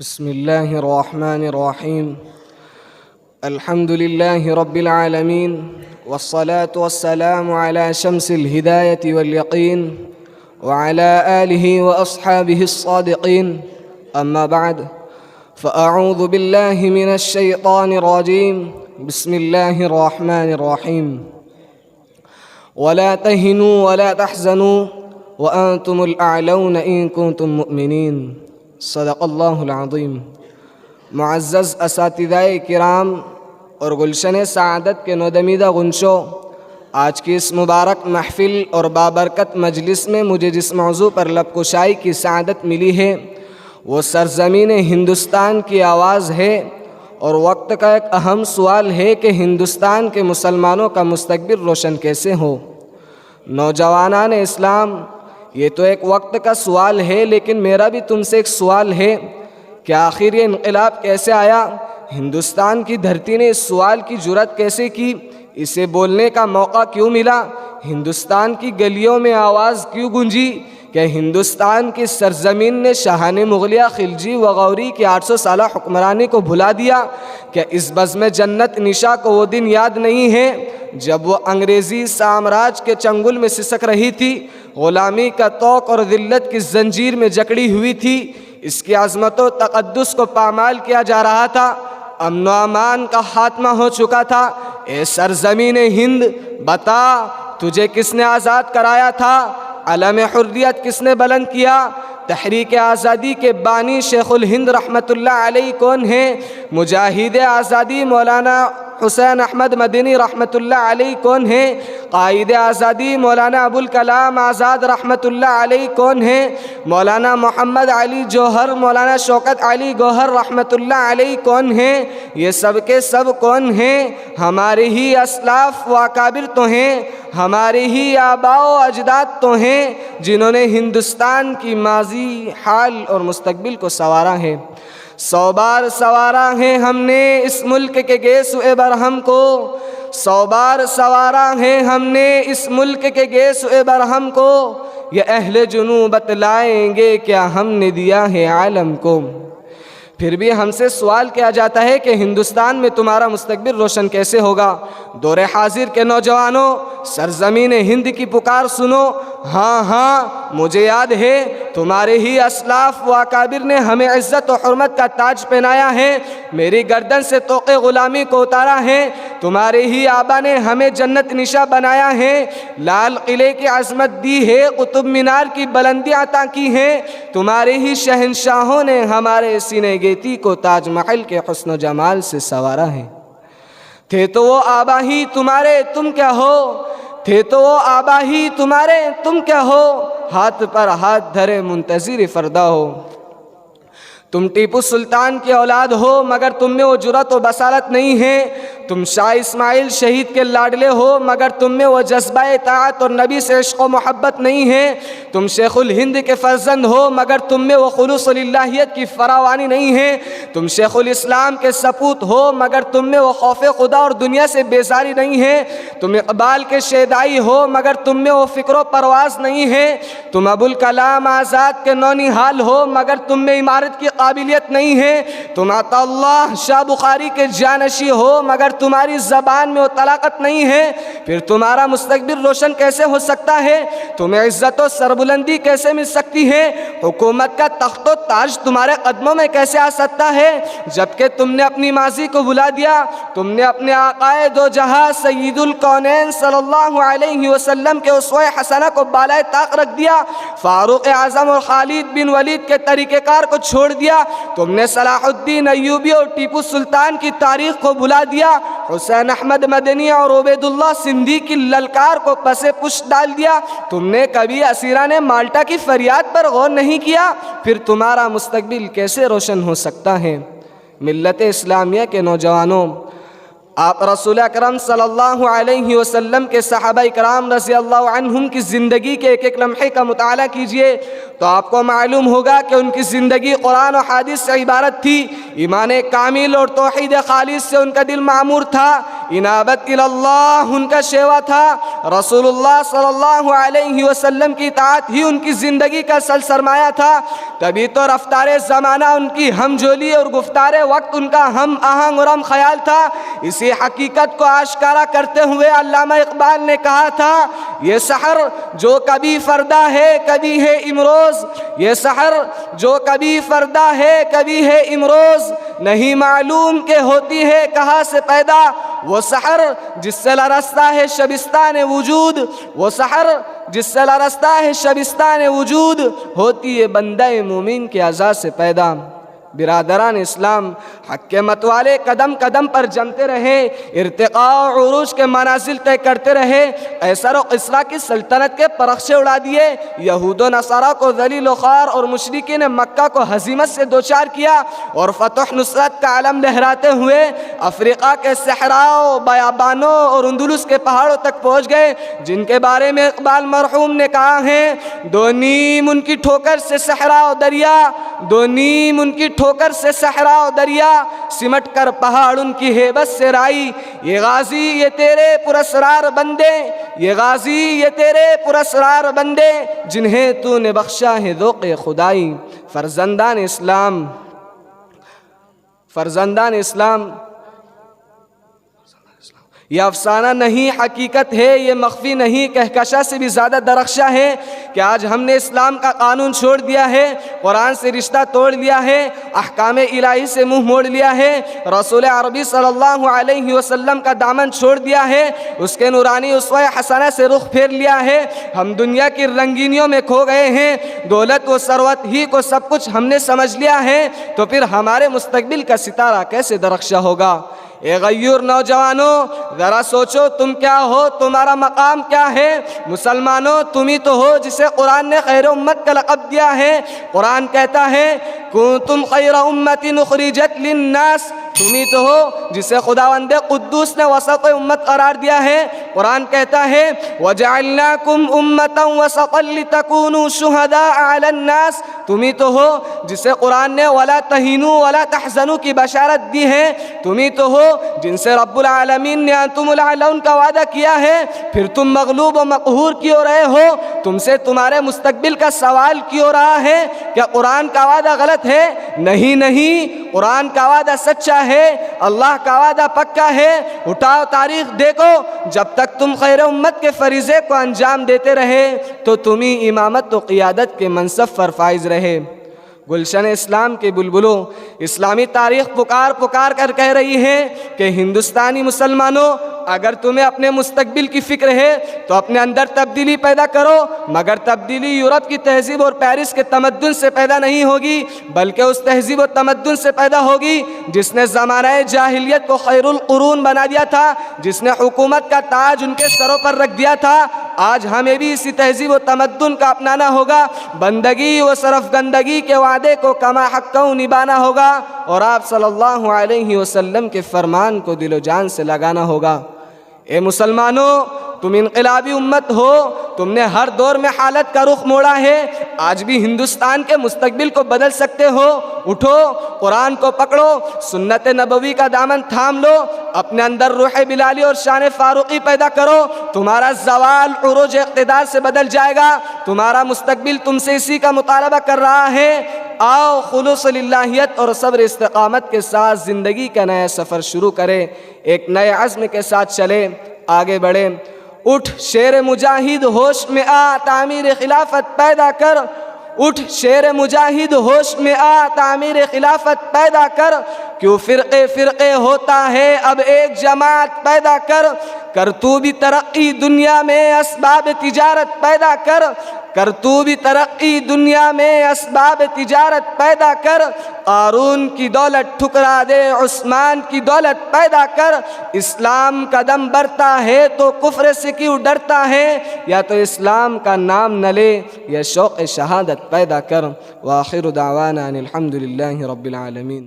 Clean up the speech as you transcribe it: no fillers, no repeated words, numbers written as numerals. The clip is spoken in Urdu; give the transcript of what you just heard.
بسم الله الرحمن الرحيم. الحمد لله رب العالمين، والصلاة والسلام على شمس الهداية واليقين وعلى آله وأصحابه الصادقين. أما بعد، فأعوذ بالله من الشيطان الرجيم. بسم الله الرحمن الرحيم. ولا تهنوا ولا تحزنوا وأنتم الأعلون إن كنتم مؤمنين. صدق اللہ العظیم. معزز اساتذہ کرام اور گلشن سعادت کے نودمیدہ غنشوں، آج کی اس مبارک محفل اور بابرکت مجلس میں مجھے جس موضوع پر لب کشائی کی سعادت ملی ہے وہ سرزمین ہندوستان کی آواز ہے، اور وقت کا ایک اہم سوال ہے کہ ہندوستان کے مسلمانوں کا مستقبل روشن کیسے ہو. نوجوانان اسلام، یہ تو ایک وقت کا سوال ہے، لیکن میرا بھی تم سے ایک سوال ہے کہ آخر یہ انقلاب کیسے آیا؟ ہندوستان کی دھرتی نے اس سوال کی جرأت کیسے کی؟ اسے بولنے کا موقع کیوں ملا؟ ہندوستان کی گلیوں میں آواز کیوں گونجی کہ ہندوستان کی سرزمین نے شاہان مغلیہ خلجی و غوری کی 800 سالہ حکمرانی کو بھلا دیا؟ کہ اس بزم جنت نشا کو وہ دن یاد نہیں ہے جب وہ انگریزی سامراج کے چنگل میں سسک رہی تھی، غلامی کا طوق اور ذلت کی زنجیر میں جکڑی ہوئی تھی، اس کی عظمت و تقدس کو پامال کیا جا رہا تھا، امن و امان کا خاتمہ ہو چکا تھا. اے سرزمین ہند، بتا تجھے کس نے آزاد کرایا تھا؟ علم حریت کس نے بلند کیا؟ تحریک آزادی کے بانی شیخ الہند رحمۃ اللہ علیہ کون ہیں؟ مجاہد آزادی مولانا حسین احمد مدنی رحمۃ اللہ علیہ کون ہیں؟ قائد آزادی مولانا ابوالکلام آزاد رحمۃ اللہ علیہ کون ہیں؟ مولانا محمد علی جوہر، مولانا شوکت علی گوہر رحمۃ اللہ علیہ کون ہیں؟ یہ سب کے سب کون ہیں؟ ہمارے ہی اسلاف و اکابر تو ہیں، ہمارے ہی آباء و اجداد تو ہیں جنہوں نے ہندوستان کی ماضی، حال اور مستقبل کو سنوارا ہے. 100 بار سنوارا ہے ہم نے اس ملک کے گیسوئے برہم کو، 100 بار سنوارا ہے ہم نے اس ملک کے گیسوئے برہم کو. یہ اہل جنوب بتلائیں گے کیا ہم نے دیا ہے عالم کو. پھر بھی ہم سے سوال کیا جاتا ہے کہ ہندوستان میں تمہارا مستقبل روشن کیسے ہوگا؟ دور حاضر کے نوجوانوں، سرزمین ہند کی پکار سنو. ہاں مجھے یاد ہے تمہارے ہی اسلاف و اکابر نے ہمیں عزت و حرمت کا تاج پہنایا ہے، میری گردن سے طوق غلامی کو اتارا ہے. تمہارے ہی آبا نے ہمیں جنت نشا بنایا ہے، لال قلعے کی عظمت دی ہے، قطب مینار کی بلندی عطا کی ہے. تمہارے ہی شہنشاہوں نے ہمارے سینے گیتی کو تاج محل کے حسن و جمال سے سنوارا ہے. تھے تو وہ آبا ہی تمہارے، تم کیا ہو؟ تھے تو وہ آبا ہی تمہارے، تم کیا ہو؟ ہاتھ پر ہاتھ دھرے منتظر فردا ہو. تم ٹیپو سلطان کی اولاد ہو مگر تم میں وہ جرأت و بصارت نہیں ہے. تم شاہ اسماعیل شہید کے لاڈلے ہو مگر تم میں وہ جذبہ اطاعت اور نبی سے عشق و محبت نہیں ہے. تم شیخ الہند کے فرزند ہو مگر تم میں وہ خلوص الہیت کی فراوانی نہیں ہے. تم شیخ الاسلام کے سپوت ہو مگر تم میں وہ خوف خدا اور دنیا سے بیزاری نہیں ہے. تم اقبال کے شیدائی ہو مگر تم میں وہ فکر و پرواز نہیں ہے. تم ابوالکلام آزاد کے نونہال ہو مگر تم میں عمارت کی قابلیت نہیں ہے. تم عطا اللہ شاہ بخاری کے جانشی ہو مگر تمہاری زبان میں وہ طلاقت نہیں ہے. پھر تمہارا مستقبل روشن کیسے ہو سکتا ہے؟ تمہیں عزت و سربلندی کیسے مل سکتی ہے؟ حکومت کا تخت و تاج تمہارے قدموں میں کیسے آ سکتا ہے جبکہ تم نے اپنی ماضی کو بھلا دیا؟ تم نے اپنے آقائے دو جہاں سید الکونین صلی اللہ علیہ وسلم کے اسوہ حسنہ کو بالائے طاق رکھ دیا، فاروق اعظم اور خالد بن ولید کے طریقہ کار کو چھوڑ دیا. تم نے صلاح الدین ایوبی اور ٹیپو سلطان کی تاریخ کو بھلا دیا، حسین احمد مدنی اور عبید اللہ سندھی کی للکار کو پس پشت ڈال دیا. تم نے کبھی اسیران مالٹا کی فریاد پر غور نہیں کیا. پھر تمہارا مستقبل کیسے روشن ہو سکتا ہے؟ ملت اسلامیہ کے نوجوانوں، آپ رسول اکرم صلی اللہ علیہ وسلم کے صحابہ کرام رضی اللہ عنہم کی زندگی کے ایک ایک لمحے کا مطالعہ کیجئے تو آپ کو معلوم ہوگا کہ ان کی زندگی قرآن و حدیث سے عبارت تھی. ایمان کامل اور توحید خالص سے ان کا دل معمور تھا. انابت اللہ ان کا شیوا تھا، رسول اللہ صلی اللہ علیہ وسلم کی اطاعت ہی ان کی زندگی کا اصل سرمایہ تھا، تبھی تو رفتار زمانہ ان کی ہم جولی اور گفتار وقت ان کا ہم آہنگ اور ہم خیال تھا۔ اسی حقیقت کو آشکارا کرتے ہوئے علامہ اقبال نے کہا تھا، یہ سحر جو کبھی فردا ہے کبھی ہے امروز، یہ سحر جو کبھی فردا ہے کبھی ہے امروز، نہیں معلوم کہ ہوتی ہے کہاں سے پیدا، وہ سحر جس سے لرزتا ہے شبستان وجود، وہ سحر جس سے لرزتا ہے شبستان وجود، ہوتی ہے بندہ مومن کے اعضاء سے پیدا۔ برادران اسلام، حق کے متوالے قدم قدم پر جمتے رہے، ارتقاء و عروج کے منازل طے کرتے رہے، قیصر و کسریٰ کی سلطنت کے پرخشے اڑا دیے، یہود و نصارہ کو ذلیل و خوار اور مشرکین مکہ کو ہزیمت سے دوچار کیا، اور فتح نصرت کا علم لہراتے ہوئے افریقہ کے صحراؤں، بیابانوں اور اندلس کے پہاڑوں تک پہنچ گئے، جن کے بارے میں اقبال مرحوم نے کہا ہے، دو نیم ان کی ٹھوکر سے صحرا و دریا، دو نیم ان کی ٹھوکر سے صحرا و دریا، سمٹ کر پہاڑ ان کی ہیبت سے رائی، یہ غازی یہ تیرے پراسرار بندے، یہ غازی یہ تیرے پراسرار بندے، جنہیں تو نے بخشا ہے ذوق خدائی۔ فرزندان اسلام، یہ افسانہ نہیں حقیقت ہے، یہ مخفی نہیں کہکشاں سے بھی زیادہ درخشاں ہے کہ آج ہم نے اسلام کا قانون چھوڑ دیا ہے، قرآن سے رشتہ توڑ لیا ہے، احکام الہی سے منہ موڑ لیا ہے، رسول عربی صلی اللہ علیہ وسلم کا دامن چھوڑ دیا ہے، اس کے نورانی اسوہ حسنہ سے رخ پھیر لیا ہے، ہم دنیا کی رنگینیوں میں کھو گئے ہیں، دولت و ثروت ہی کو سب کچھ ہم نے سمجھ لیا ہے، تو پھر ہمارے مستقبل کا ستارہ کیسے درخشاں ہوگا؟ اے غیور نوجوانوں، ذرا سوچو تم کیا ہو، تمہارا مقام کیا ہے؟ مسلمانوں، تم ہی تو ہو جسے قرآن نے خیر امت کا لقب دیا ہے۔ قرآن کہتا ہے کنتم خیر امت اخرجت للناس، تم ہی تو ہو جسے خداوند قدوس نے وسط امت قرار دیا ہے۔ قرآن کہتا ہے وَجَعَلْنَاكُمْ أُمَّةً وَسَطًا لِتَكُونُوا شُهَدَاءَ عَلَى النَّاسِ، تم ہی تو ہو جسے قرآن نے وَلَا تَهِنُوا وَلَا تَحْزَنُوا کی بشارت دی ہے، تم ہی تو ہو جن سے رب العالمین نے انتم الاعلون کا وعدہ کیا ہے، پھر تم مغلوب و مقہور کیوں رہے ہو؟ تم سے تمہارے مستقبل کا سوال کیوں رہا ہے؟ کیا قرآن کا وعدہ غلط ہے؟ نہیں، قرآن کا وعدہ سچا ہے، اللہ کا وعدہ پکا ہے۔ اٹھاؤ تاریخ دیکھو، جب تک تم خیر امت کے فریضے کو انجام دیتے رہے تو تم ہی امامت و قیادت کے منصب پر فائز رہے۔ گلشن اسلام کے بلبلوں، اسلامی تاریخ پکار پکار کر کہہ رہی ہے کہ ہندوستانی مسلمانوں، اگر تمہیں اپنے مستقبل کی فکر ہے تو اپنے اندر تبدیلی پیدا کرو، مگر تبدیلی یورپ کی تہذیب اور پیرس کے تمدن سے پیدا نہیں ہوگی، بلکہ اس تہذیب و تمدن سے پیدا ہوگی جس نے زمانہ جاہلیت کو خیر القرون بنا دیا تھا، جس نے حکومت کا تاج ان کے سروں پر رکھ دیا تھا۔ آج ہمیں بھی اسی تہذیب و تمدن کا اپنانا ہوگا، بندگی و صرف گندگی کے وعدے کو کما حقوں نبھانا ہوگا، اور آپ صلی اللہ علیہ وسلم کے فرمان کو دل و جان سے لگانا ہوگا۔ اے مسلمانوں، تم انقلابی امت ہو، تم نے ہر دور میں حالت کا رخ موڑا ہے، آج بھی ہندوستان کے مستقبل کو بدل سکتے ہو۔ اٹھو، قرآن کو پکڑو، سنت نبوی کا دامن تھام لو، اپنے اندر روح بلالی اور شان فاروقی پیدا کرو، تمہارا زوال عروج اقتدار سے بدل جائے گا، تمہارا مستقبل تم سے اسی کا مطالبہ کر رہا ہے۔ آؤ خلوص للہیت اور صبر استقامت کے ساتھ زندگی کا نیا سفر شروع کریں، ایک نئے عزم کے ساتھ چلیں، آگے بڑھیں۔ اٹھ شیر مجاہد ہوش میں آ، تعمیر خلافت پیدا کر، اٹھ شیر مجاہد ہوش میں آ، تعمیر خلافت پیدا کر، کیوں فرقے فرقے ہوتا ہے اب ایک جماعت پیدا کر تو بھی ترقی دنیا میں اسباب تجارت پیدا کر تو بھی ترقی دنیا میں اسباب تجارت پیدا کر، قارون کی دولت ٹھکرا دے، عثمان کی دولت پیدا کر، اسلام قدم بڑھتا ہے تو کفر سے کیوں ڈرتا ہے، یا تو اسلام کا نام نہ لے یا شوق شہادت پیدا کر۔ وآخر دعوانا ان الحمد للہ رب العالمین۔